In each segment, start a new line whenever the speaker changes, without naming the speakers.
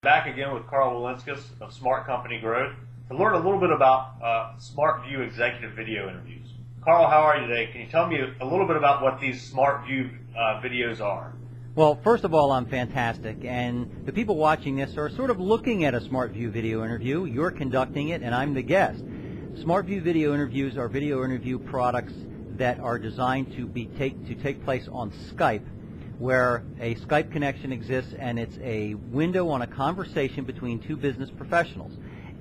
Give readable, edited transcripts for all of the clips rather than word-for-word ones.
Back again with Karl Walinskas of Smart Company Growth to learn a little bit about SmartVu Executive Video Interviews. Karl, how are you today? Can you tell me a little bit about what these SmartVu videos are?
Well, first of all, I'm fantastic, and the people watching this are sort of looking at a SmartVu video interview. You're conducting it, and I'm the guest. SmartVu Video Interviews are video interview products that are designed to take place on Skype, where a Skype connection exists, and it's a window on a conversation between two business professionals.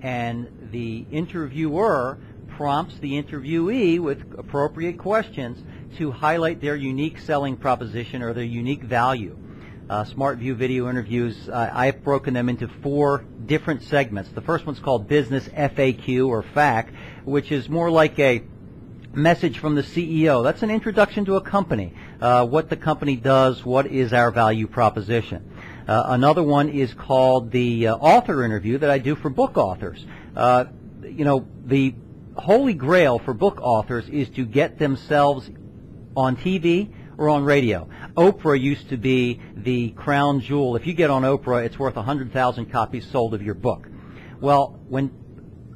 And the interviewer prompts the interviewee with appropriate questions to highlight their unique selling proposition or their unique value. SmartVu Video Interviews, I've broken them into 4 different segments. The first one's called Business FAQ or FAQ, which is more like a message from the CEO. That's an introduction to a company, what the company does, what is our value proposition. Another one is called the author interview that I do for book authors. The holy grail for book authors is to get themselves on TV or on radio. Oprah used to be the crown jewel. If you get on Oprah, it's worth 100,000 copies sold of your book. Well, when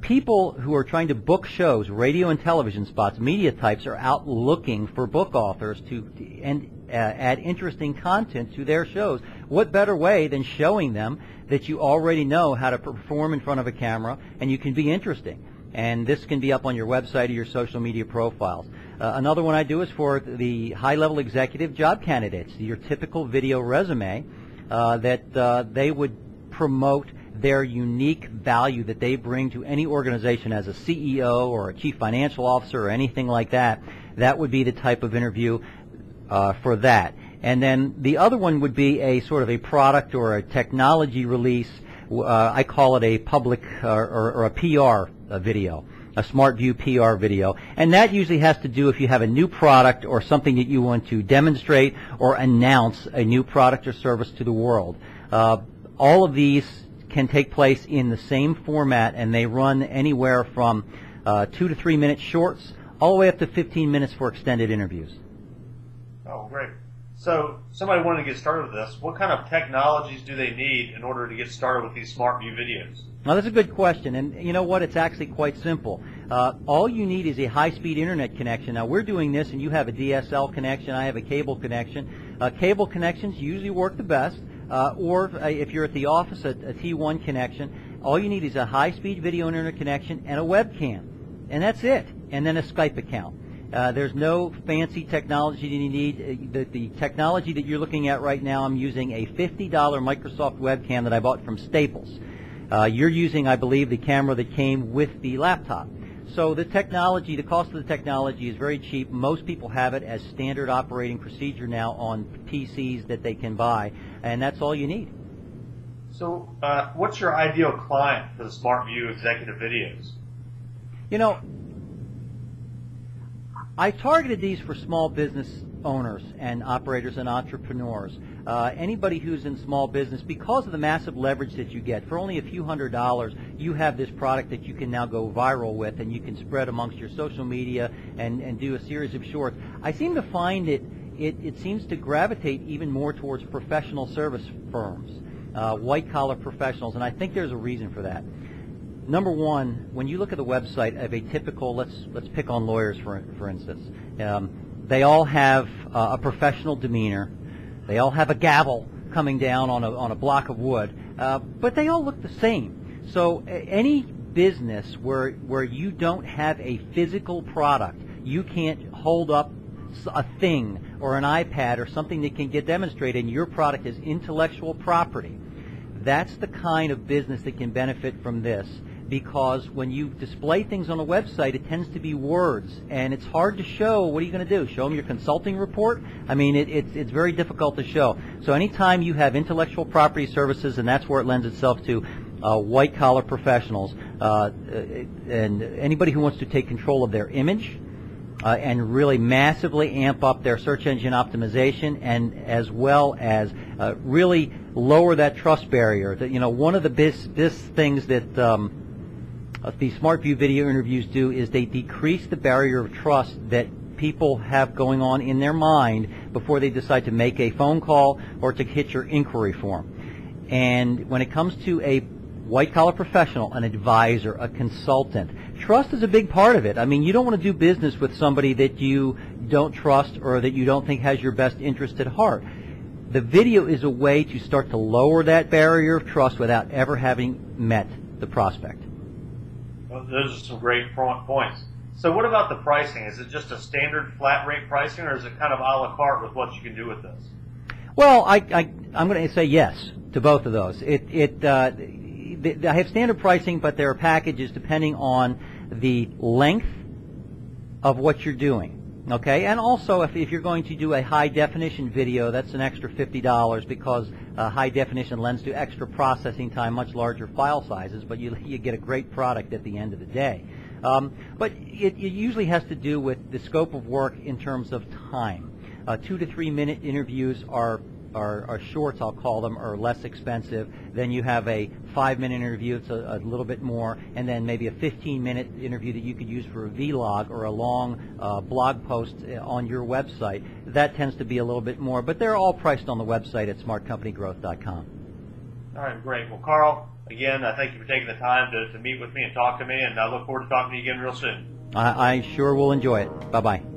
people who are trying to book shows, radio and television spots, media types are out looking for book authors to add interesting content to their shows. What better way than showing them that you already know how to perform in front of a camera and you can be interesting? And this can be up on your website or your social media profiles. Another one I do is for the high-level executive job candidates, your typical video resume that they would promote their unique value that they bring to any organization as a CEO or a chief financial officer or anything like that. That would be the type of interview for that. And then the other one would be a sort of a product or a technology release. I call it a public or a PR video, a SmartVu PR video. And that usually has to do if you have a new product or something that you want to demonstrate or announce a new product or service to the world. All of these can take place in the same format, and they run anywhere from 2 to 3 minute shorts all the way up to 15 minutes for extended interviews.
Oh, great. So somebody wanted to get started with this. What kind of technologies do they need in order to get started with these SmartVu videos?
Now, that's a good question, and you know what? It's actually quite simple. All you need is a high-speed internet connection. Now, we're doing this, and you have a DSL connection. I have a cable connection. Cable connections usually work the best, or if you're at the office, a T1 connection. All you need is a high-speed video internet connection and a webcam, and that's it, and then a Skype account. There's no fancy technology that you need. The technology that you're looking at right now, I'm using a $50 Microsoft webcam that I bought from Staples. You're using, I believe, the camera that came with the laptop. So the technology, the cost of the technology is very cheap. Most people have it as standard operating procedure now on PCs that they can buy, and that's all you need.
So what's your ideal client for the SmartVu Executive Videos?
You know, I targeted these for small business owners and operators and entrepreneurs. Anybody who's in small business, because of the massive leverage that you get, for only a few $100s, you have this product that you can now go viral with, and you can spread amongst your social media and do a series of shorts. I seem to find it seems to gravitate even more towards professional service firms, white-collar professionals, and I think there's a reason for that. Number one, when you look at the website of a typical, let's pick on lawyers for instance, they all have a professional demeanor. They all have a gavel coming down on a block of wood, but they all look the same. So any business where you don't have a physical product, you can't hold up a thing or an iPad or something that can get demonstrated, and your product is intellectual property. That's the kind of business that can benefit from this, because when you display things on a website, it tends to be words, and it's hard to show. What are you going to do? Show them your consulting report? I mean, it's very difficult to show. So anytime you have intellectual property services, and that's where it lends itself to white-collar professionals, and anybody who wants to take control of their image, and really massively amp up their search engine optimization, and as well as really lower that trust barrier. That, you know, one of the best things that the SmartVu Video Interviews do is they decrease the barrier of trust that people have going on in their mind before they decide to make a phone call or to hit your inquiry form. And when it comes to a white-collar professional, an advisor, a consultant, trust is a big part of it. I mean, you don't want to do business with somebody that you don't trust or that you don't think has your best interest at heart. The video is a way to start to lower that barrier of trust without ever having met the prospect.
Well, those are some great points. So what about the pricing? Is it just a standard flat rate pricing, or is it kind of a la carte with what you can do with this?
Well, I'm going to say yes to both of those. I have standard pricing, but there are packages depending on the length of what you're doing. Okay, and also if you're going to do a high definition video, that's an extra $50 because high definition lends to extra processing time, much larger file sizes, but you get a great product at the end of the day. But it usually has to do with the scope of work in terms of time. 2 to 3 minute interviews are shorts, I'll call them, are less expensive. Then you have a 5-minute interview, it's a little bit more, and then maybe a 15-minute interview that you could use for a vlog or a long blog post on your website. That tends to be a little bit more, but they're all priced on the website at smartcompanygrowth.com.
All right, great. Well, Karl, again, I thank you for taking the time to meet with me and talk to me, and I look forward to talking to you again real soon.
I sure will enjoy it. Bye-bye.